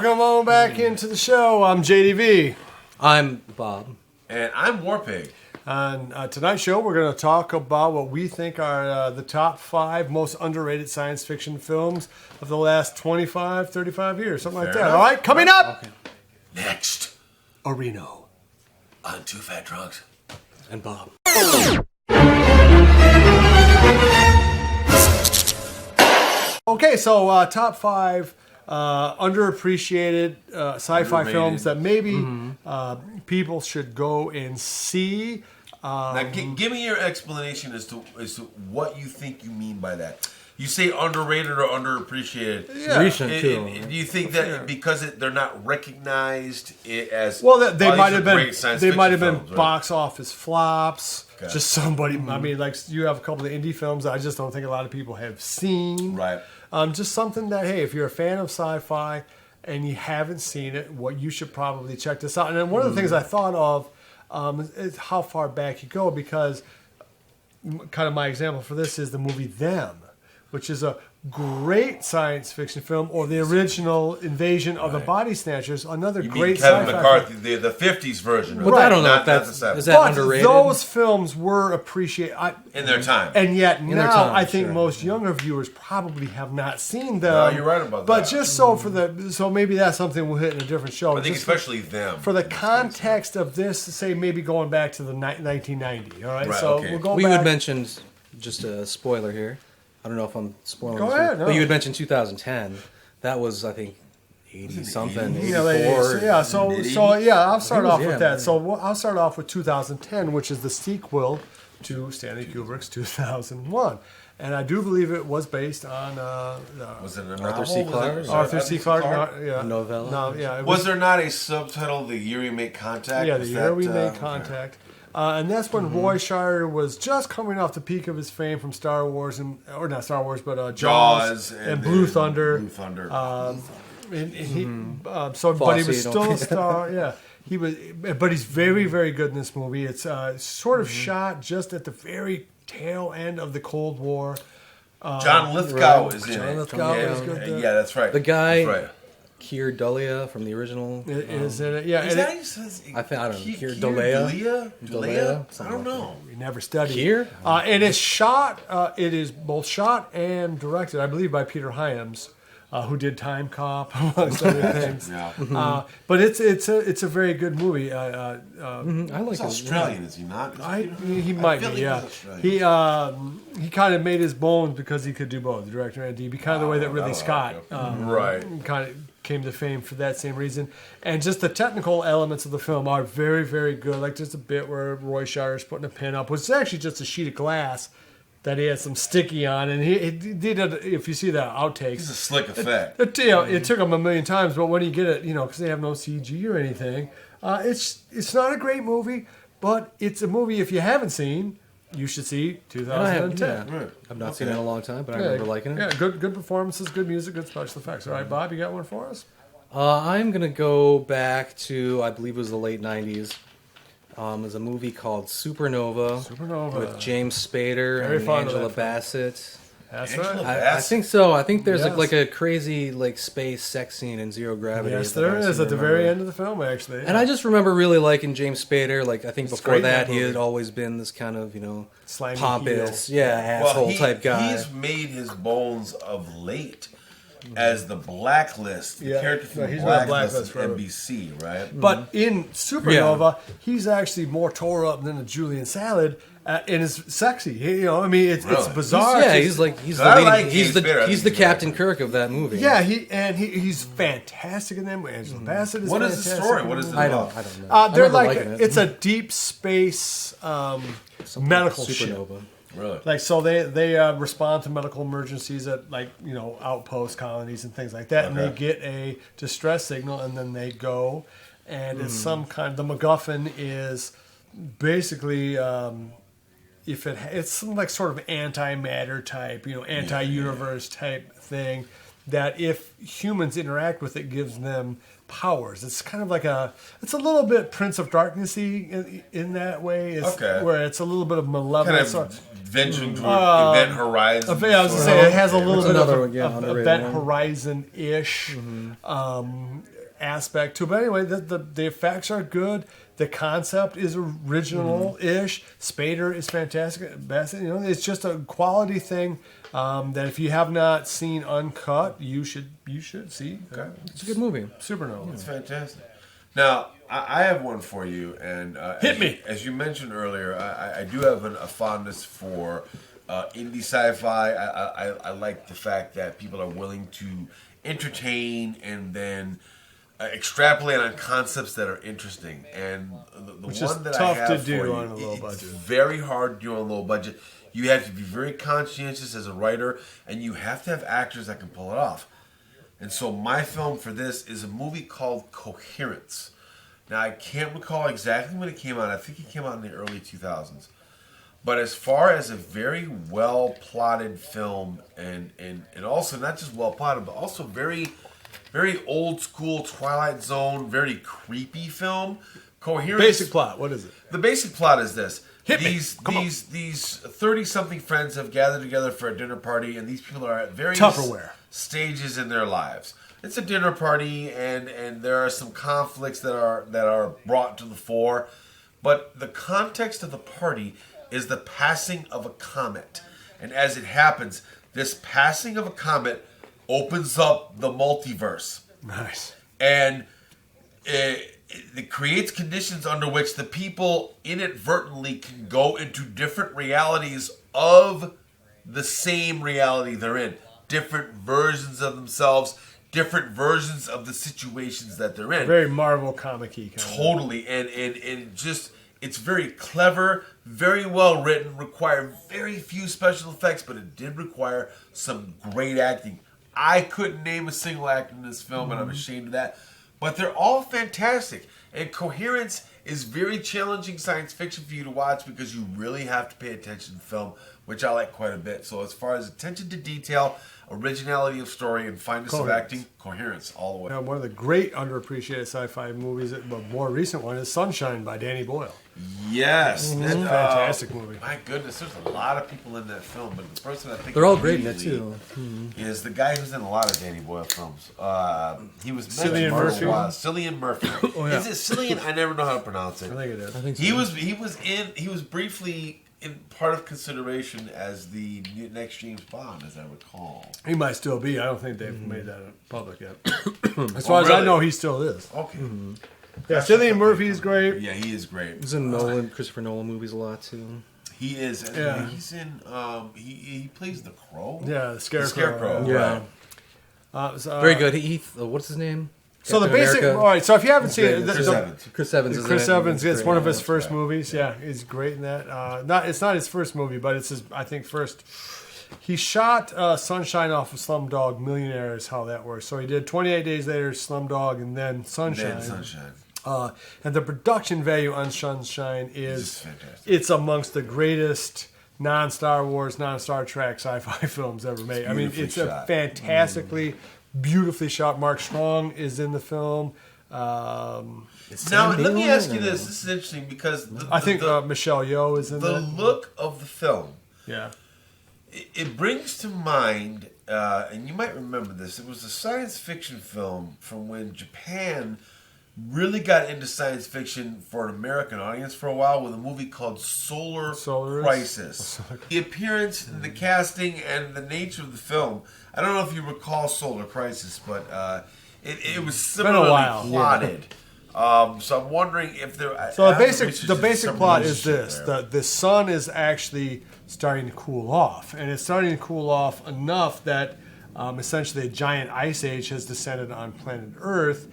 welcome on back into the show. I'm JDV. I'm Bob. And I'm Warpig. On tonight's show, we're going to talk about what we think are the top 5 most underrated science fiction films of the last 25, 35 years, something like that. enough. All right, coming up. Okay. Next, Areno. on Two Fat Drunks. And Bob. Okay, so top 5 underappreciated sci-fi Underrated. films that maybe people should go and see. Now, give me your explanation as to what you think you mean by that. You say underrated or underappreciated. Yeah. Recent, too. Do you think that because they're not recognized as They these might are have been great science they fiction might have been films, right? box office flops. Okay. Just somebody. I mean, like you have a couple of indie films that I just don't think a lot of people have seen. Right. Just something that, hey, if you're a fan of sci-fi and you haven't seen it, what you should probably check this out. And then one of the things I thought of is how far back you go, because kind of my example for this is the movie Them, which is a great science fiction film, or the original Invasion of the Body Snatchers, another You great mean Kevin sci-fi McCarthy, film. the 50s version. But I don't know Not if that's the 70s. is that But underrated. those films were appreciated. In their time. And yet their now, time, I think sure. most younger viewers probably have not seen them. No, you're right about but that. just so maybe that's something we'll hit in a different show. I think Just especially them. for the context of this, say maybe going back to the 1990. All right, Right, so okay. we'll go we back. would mention, just a spoiler here. I don't know if I'm spoiling Go this ahead, one, no. but you had mentioned 2010. That was, I think, 80-something, 84. I'll start off with yeah, that. man. So I'll start off with 2010, which is the sequel to Stanley Kubrick's 2001. And I do believe it was based on Was it a Arthur novel? C. Was Clarke? it- Arthur C. Clarke. Yeah. A novella? No, yeah. It Was there not a subtitle, The Year We Make Contact? Yeah, the Was year that, we made okay. contact. And that's when Roy Scheider was just coming off the peak of his fame from Star Wars, or not Star Wars, but Jaws and Blue Thunder. Blue Thunder. And he, but he was Fosse, still a star. Yeah, he was, but he's very, very good in this movie. It's sort of shot just at the very tail end of the Cold War. John Lithgow is in John it. Lithgow yeah, is good there. yeah, that's right. The guy, That's right. Keir Dullea from the original. It is in it. Yeah, Is and that how you says it? I don't know. Keir Dullea? Dullea? I don't know. we never studied. Keir? And it's shot. It is both shot and directed, I believe, by Peter Hyams, who did Time Cop, amongst other things. Yeah. But it's a very good movie. I like He's it. Australian, is he not? He might feel be, he yeah. was Australian. He kind of made his bones because he could do both, the director and DB, kind of the way that Ridley Scott Right. kind of came to fame for that same reason. And just the technical elements of the film are very, very good. Like just a bit where Roy Scheider's putting a pin up, which is actually just a sheet of glass that he had some sticky on, and he did it. If you see the outtakes, It's a slick effect. it took him a million times, but when you get it, because they have no CG or anything, it's not a great movie, but it's a movie if you haven't seen, you should see 2010. Yeah. Right. I've not seen it in a long time, but I Yeah, remember liking it. Yeah, good performances, good music, good special effects. All right, Bob, you got one for us? I'm going to go back to, I believe it was the late 90s. There's a movie called Supernova. With James Spader Very and fond of Angela that film. Bassett. That's Angela right. Bassett. I think so. I think there's Yes. like a crazy space sex scene in Zero Gravity. Yes, that there I is seem at to the very remember. end of the film, actually. And I just remember really liking James Spader. Like I think before great in that, that he had movie. always been this kind of Slimy pompous, heel. asshole type guy. He's made his bones of late as the Blacklist, the Yeah. character from No, the he's been on Blacklist Blacklist of forever. NBC, right? But in Supernova, he's actually more tore up than a Julian Salad, and is sexy. It's Really? bizarre. he's the I leading, like he's James Spader. I the think he's Captain Kirk of that movie. Yeah, he's fantastic in them. Angela Bassett is What is the fantastic story? in What them. is it I about? don't know. They're I remember like liking it. it's a deep space medical ship. Supernova. Really? So they respond to medical emergencies at outpost colonies and things like that, and they Okay. get a distress signal, and then they go, and it's some kind. The MacGuffin is basically it's some sort of antimatter type, anti-universe type thing that if humans interact with it gives them powers. It's kind of like it's a little bit Prince of Darkness-y in that way. It's, Okay. Where it's a little bit of malevolence. Kind of venturing to Event Horizon. I was going to say, it has a little bit another of Event Horizon-ish aspect to it. But anyway, the effects are good. The concept is original-ish. Spader is fantastic. It's just a quality thing that if you have not seen Uncut, you should see. Okay. It's a good movie. Supernova. It's fantastic. Now, I have one for you, and Hit me. As you mentioned earlier, I do have a fondness for indie sci-fi. I like the fact that people are willing to entertain and then extrapolate on concepts that are interesting. And the Which one is that tough I have to do for you, on a low budget. It's very hard to do on a low budget. You have to be very conscientious as a writer, and you have to have actors that can pull it off. And so my film for this is a movie called Coherence. Now, I can't recall exactly when it came out. I think it came out in the early 2000s. But as far as a very well-plotted film, and also not just well-plotted, but also very, very old-school Twilight Zone, very creepy film, Coherence... Basic plot, what is it? The basic plot is this. Hit me. These 30-something friends have gathered together for a dinner party, and these people are at various Tupperware stages in their lives. It's a dinner party, and there are some conflicts that are brought to the fore. But the context of the party is the passing of a comet. And as it happens, this passing of a comet opens up the multiverse. Nice. And it creates conditions under which the people inadvertently can go into different realities of the same reality they're in. Different versions of themselves, different versions of the situations that they're in. Very Marvel comic-y kind Totally. And just, it's very clever, very well written, required very few special effects, but it did require some great acting. I couldn't name a single actor in this film, and I'm ashamed of that. But they're all fantastic. And Coherence is very challenging science fiction for you to watch because you really have to pay attention to the film, which I like quite a bit. So as far as attention to detail, originality of story, and fineness of acting, Coherence all the way. One of the great underappreciated sci-fi movies, the more recent one, is Sunshine by Danny Boyle. Yes. It's a fantastic movie. My goodness, there's a lot of people in that film, but the person I think They're all great in it, immediately too. is the guy who's in a lot of Danny Boyle films. He was Cillian mentioned Murphy? a while. Cillian Murphy. yeah. Is it Cillian? I never know how to pronounce it. I think it is. I think so. He was briefly in part of consideration as the next James Bond, as I recall. He might still be. I don't think they've made that public yet. As far as I know, he still is. Okay. Yeah, Cillian Murphy is great. Yeah, he is great. He's in Christopher Nolan movies a lot, too. He is. And Yeah. he's in. He plays the Crow. Yeah, the Scarecrow. The Scarecrow. Yeah. Right. Very good. What's his name? So the Captain basic, America. all right. So if you haven't seen it, Chris Evans. Chris Evans is Chris in it. Evans, it's Great. one of his Yeah. first movies. Yeah, he's great in that. It's not his first movie, but it's his, I think, first. He shot Sunshine off of Slumdog Millionaire is how that works. So he did 28 Days Later, Slumdog, and then Sunshine. And the production value on Sunshine is fantastic. it's amongst the greatest non-Star Wars, non-Star Trek sci-fi films ever made. I mean, it's a fantastically, beautifully shot. Mark Strong is in the film. Now, let me ask you this. This is interesting because I think Michelle Yeoh is in the it. look of the film. Yeah. It brings to mind, and you might remember this. It was a science fiction film from when Japan really got into science fiction for an American audience for a while with a movie called Solar Crisis. The appearance, the casting, and the nature of the film. I don't know if you recall Solar Crisis, but it was similarly plotted. So I'm wondering if there. So the basic plot is this: the sun is actually starting to cool off, and it's starting to cool off enough that essentially a giant ice age has descended on planet Earth.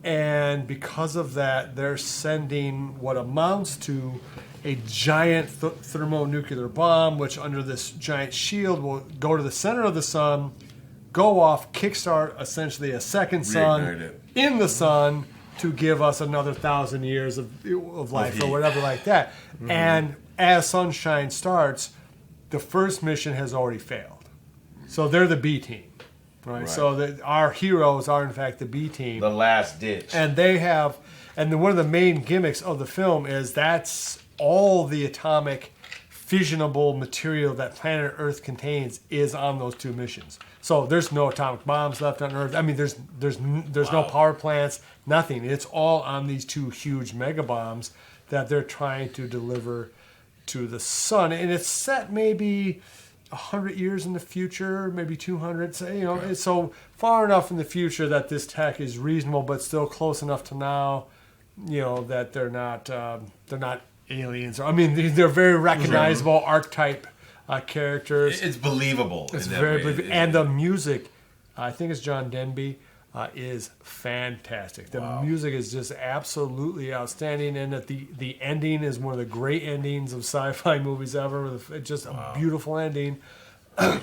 And because of that, they're sending what amounts to a giant thermonuclear bomb, which under this giant shield will go to the center of the sun, go off, kickstart essentially a second sun in the sun to give us another 1,000 years of life or whatever like that. Mm-hmm. And as Sunshine starts, the first mission has already failed. So they're the B team. Right. So our heroes are in fact the B team, the last ditch, and they have, and one of the main gimmicks of the film is that's all the atomic fissionable material that planet Earth contains is on those 2 missions. So there's no atomic bombs left on Earth. I mean, there's no power plants, nothing. It's all on these 2 huge mega bombs that they're trying to deliver to the sun, and it's set maybe 100 years in the future, maybe 200. So, it's so far enough in the future that this tech is reasonable, but still close enough to now, that they're not aliens. I mean, they're very recognizable archetype characters. It's believable. It's very believable, and the music, I think it's John Denby. Is fantastic. The music is just absolutely outstanding, and that the ending is one of the great endings of sci-fi movies ever. Just a beautiful ending. The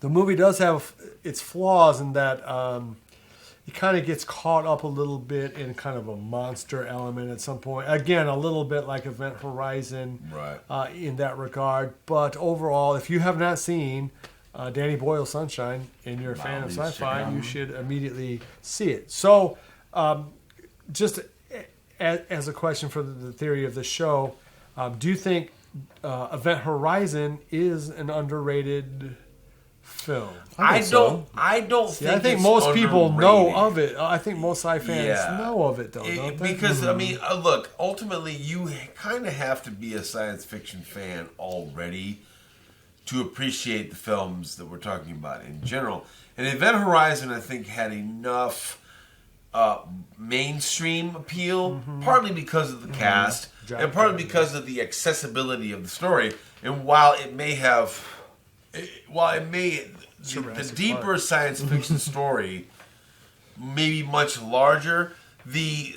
movie does have its flaws in that it kind of gets caught up a little bit in kind of a monster element at some point. Again, a little bit like Event Horizon, right. In that regard. But overall, if you have not seen Danny Boyle's Sunshine, and you're a fan of sci-fi, you should immediately see it. So, just as a question for the theory of the show, do you think Event Horizon is an underrated film? I don't think. I think most people know of it. I think most sci fans know of it, though, don't they? Because I mean, look, ultimately, you kind of have to be a science fiction fan already to appreciate the films that we're talking about in general. And Event Horizon, I think, had enough mainstream appeal, partly because of the cast, and partly because of the accessibility of the story. And while it may, the deeper science fiction story may be much larger, the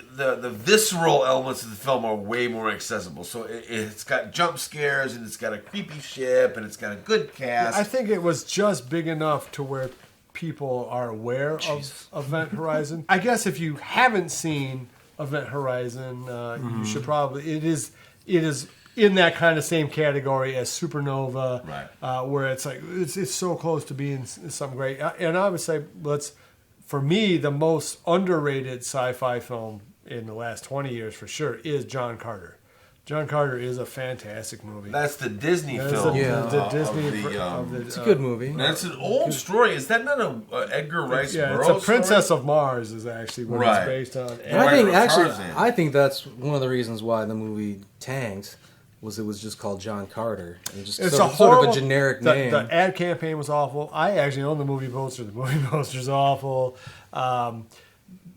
visceral elements of the film are way more accessible. So it's got jump scares, and it's got a creepy ship, and it's got a good cast. I think it was just big enough to where people are aware of Event Horizon. I guess if you haven't seen Event Horizon, you should probably. It is in that kind of same category as Supernova, right. Where it's like it's so close to being something great. And I would say for me, the most underrated sci-fi film in the last 20 years for sure is John Carter. John Carter is a fantastic movie. That's the Disney film. The Disney. It's a good movie. That's an old story. Is that not a Edgar Rice Burroughs it's a Princess story? of Mars is actually what it's based on. And I think that's one of the reasons why the movie tanked. It was just called John Carter. It's sort of a generic name. The ad campaign was awful. I actually own the movie poster. The movie poster's awful.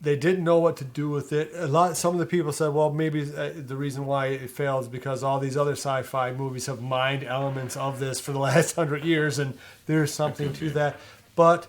They didn't know what to do with it. Some of the people said, well, maybe the reason why it failed is because all these other sci-fi movies have mined elements of this for the last 100 years, and there's something to that. But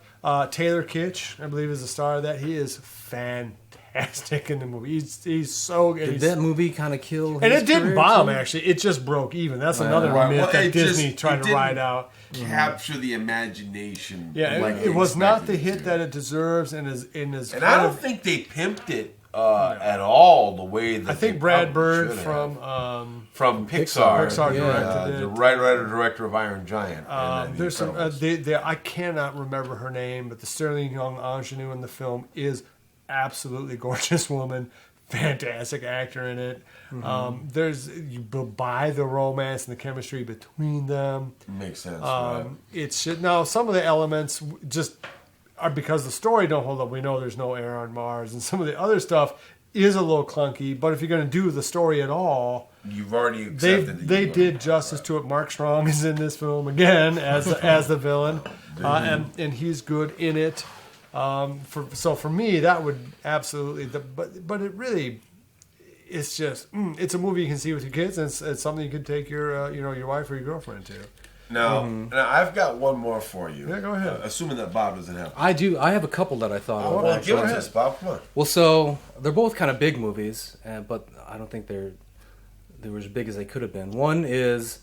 Taylor Kitsch, I believe, is the star of that. He is fantastic in the movie. He's so good. Did that movie kind of kill his And it didn't career, bomb, too? actually. It just broke even. That's another myth that Disney tried to ride out. Capture the imagination. Yeah, like it was not the hit that it deserves, and I don't think they pimped it at all the way that I think Brad Bird from Pixar directed it. the writer-director of Iron Giant. There's some. I cannot remember her name, but the Sterling Young ingenue in the film is absolutely gorgeous woman. Fantastic actor in it. You buy the romance and the chemistry between them. Makes sense. Now some of the elements just are because the story don't hold up. We know there's no air on Mars, and some of the other stuff is a little clunky. But if you're going to do the story at all, you've already accepted. They did justice to it. Mark Strong is in this film again as the villain, and he's good in it. For me, that would absolutely. But it really, it's just it's a movie you can see with your kids, and it's something you could take your your wife or your girlfriend to. Now I've got one more for you. Yeah, go ahead. Assuming that Bob doesn't have. I do. I have a couple that I thought of. Well, give it to us, Bob. Come on. Well, so they're both kind of big movies, but I don't think they were as big as they could have been. One is,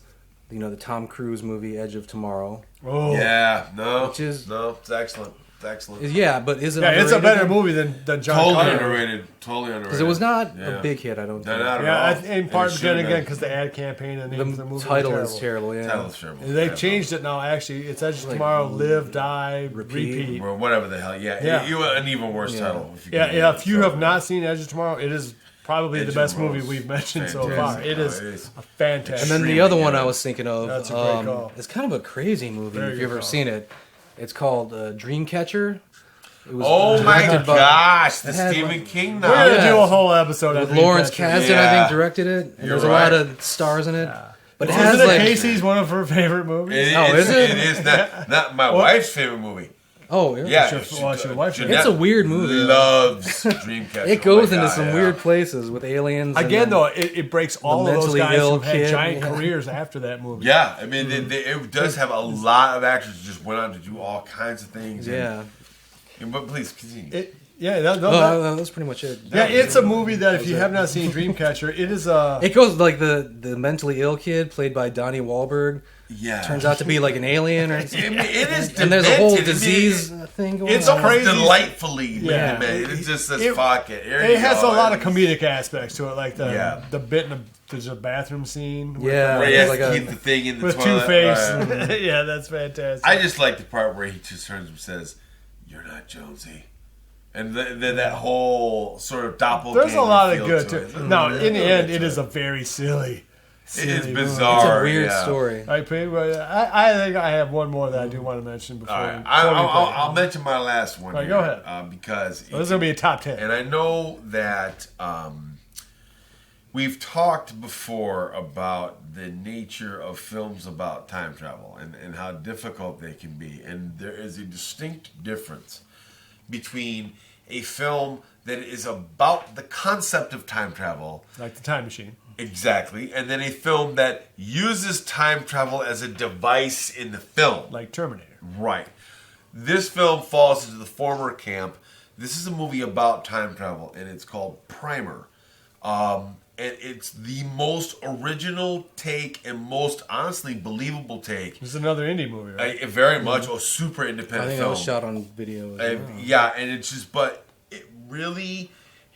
the Tom Cruise movie Edge of Tomorrow. Oh yeah, it's excellent. Excellent. Yeah, but is it? Yeah, it's a better movie than John Carter. Totally underrated. Because it was not a big hit, I don't think. Not at all. In part again because the ad campaign and the movie title is terrible. Yeah, title is terrible. They've changed it now. Actually, it's Edge of Tomorrow, Live, Die, Repeat, or whatever the hell. Yeah. You an even worse title. If you have not seen Edge of Tomorrow, it is probably the Edge best of movie Rose. we've mentioned so Fantastic. far. It is No, it is. a fantastic. And then the Extremely other one good. I was thinking of, That's a great call. it's kind of a crazy movie Very if good you've ever call. seen it. It's called Dreamcatcher. It was Oh my directed by- gosh, the it had, Stephen like- King We're now. gonna Yeah. do a whole episode with on Lawrence Dreamcatcher. Kasdan, I Yeah. think, directed it. And You're there's a lot of stars in it. But it has Isn't it like, Casey's one of her favorite movies? Is it? It is not my wife's favorite movie. oh yeah, Yeah, What's your wife Jeanette It's a weird movie. Loves Dreamcatcher. It goes Oh my into God, some yeah. weird places with aliens. and Again, then- though, it breaks all of those mentally guys ill who had kid, giant yeah. careers after that movie. Yeah, I mean, it does have a lot of actors who just went on to do all kinds of things. yeah. But please continue. That's pretty much it. Yeah, it's a movie that if you have not seen Dreamcatcher, it is a. It goes like the mentally ill kid played by Donnie Wahlberg Yeah. turns out to be like an alien, or I mean, it is and there's a whole demented. I mean, disease thing going It's on. almost crazy. delightfully Yeah. man. It just says It- fuck it. Here It you has go. a lot of comedic aspects to it, like Yeah. the bit in there's a bathroom scene. With, Yeah. Where he There's has like to a- keep the thing in the with toilet. Two-Face. Right. Yeah, that's fantastic. I just like the part where he just turns and says, "You're not Jonesy," and then that whole sort of doppelganger. There's a lot of feel good to to it. it. Now, Yeah. in the end, it is a very silly. It is movie. bizarre. It's a weird yeah. story. I think I have one more that I do want to mention before. All right, before we play. I'll mention my last one. All right, here, go ahead. Because So this is gonna be a top 10. and I know that we've talked before about the nature of films about time travel and how difficult they can be. And there is a distinct difference between a film that is about the concept of time travel, Like the Time Machine. exactly, and then a film that uses time travel as a device in the film. Like Terminator. Right. This film falls into the former camp. This is a movie about time travel, and it's called Primer. And it's the most original take and most honestly believable take. This is another indie movie, right? Very much a super independent I think film. it was shot on video. As well. Yeah, and it's just, but it really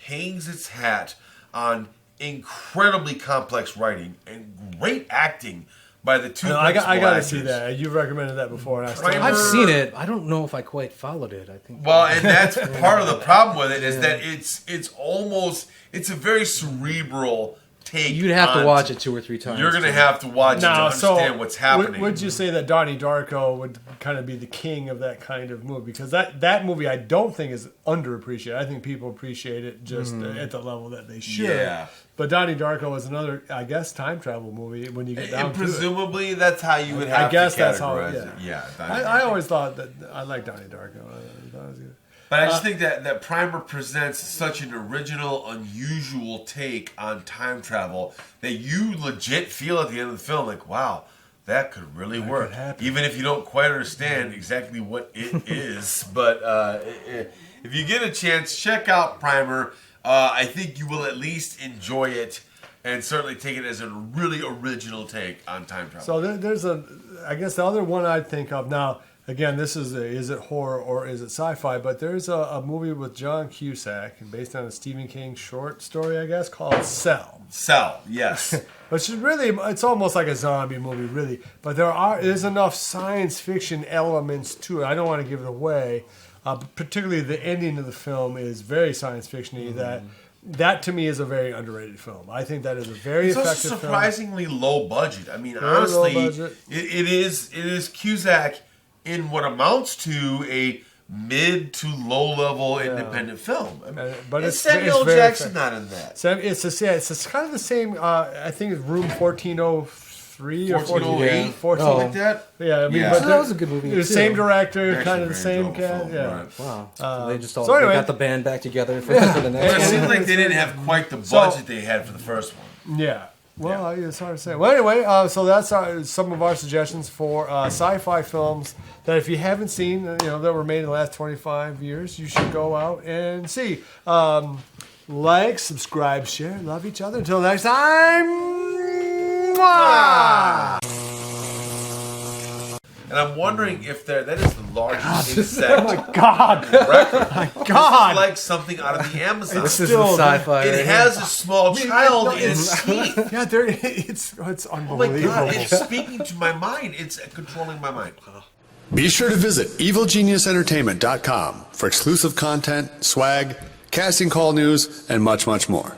hangs its hat on incredibly complex writing and great acting by the two. I got to actors. see that. You've recommended that before, and I still Primer- I've seen it. I don't know if I quite followed it. I think. Well, and that's part of the problem with it is that it's a very cerebral take. You'd have to on- watch it 2 or 3 times. You're going to too. have to watch it to Now, understand what's happening. Would you say that Donnie Darko would kind of be the king of that kind of movie? Because that movie I don't think is underappreciated. I think people appreciate it just at the level that they should. Yeah. But Donnie Darko is another, I guess, time travel movie when you get down And to it. presumably that's how you would I have guess to that's how. categorize Yeah. it. Yeah. I always thought that I liked Donnie Darko. I thought it was good. But I just think that Primer presents such an original, unusual take on time travel that you legit feel at the end of the film like, wow, that could really work. could happen. Even if you don't quite understand exactly what it is. But if you get a chance, check out Primer. I think you will at least enjoy it and certainly take it as a really original take on time travel. So there's I guess the other one I'd think of now. Again, this is it horror or is it sci-fi? But there's a movie with John Cusack based on a Stephen King short story, I guess, called Cell. Cell, yes. Which is really, it's almost like a zombie movie, really. But there's enough science fiction elements to it. I don't want to give it away. Particularly the ending of the film is very science fiction-y. That to me is a very underrated film. I think that is a very It's also effective film. surprisingly low budget. I mean, Very honestly, low budget. it is Cusack in what amounts to a mid to low level independent film. I mean, But is it's Samuel very Jackson effective. not in that? So it's kind of the same. I think it's Room 1403 or 1408? 14. Oh. Like that? Yeah, I mean, Yeah. but So that was a good movie, The too. same director, Actually, kind of the very same enjoyable cast. film, Yeah. right. Wow. Uh, They just all so anyway- they got the band back together for the next But it one. seems like they didn't have quite the budget they had for the first one. Yeah. Well, it's hard to say. Well, anyway, so that's some of our suggestions for sci-fi films that if you haven't seen, that were made in the last 25 years, you should go out and see. Like, subscribe, share, love each other. Until next time. Mwah! And I'm wondering if that is the largest insect God. record. God. It's like something out of the Amazon. This is Still, the sci-fi. It right has a small child in its teeth. Yeah, it's Oh my unbelievable. god, it's speaking to my mind. It's controlling my mind. Be sure to visit evilgeniusentertainment.com for exclusive content, swag, casting call news, and much, much more.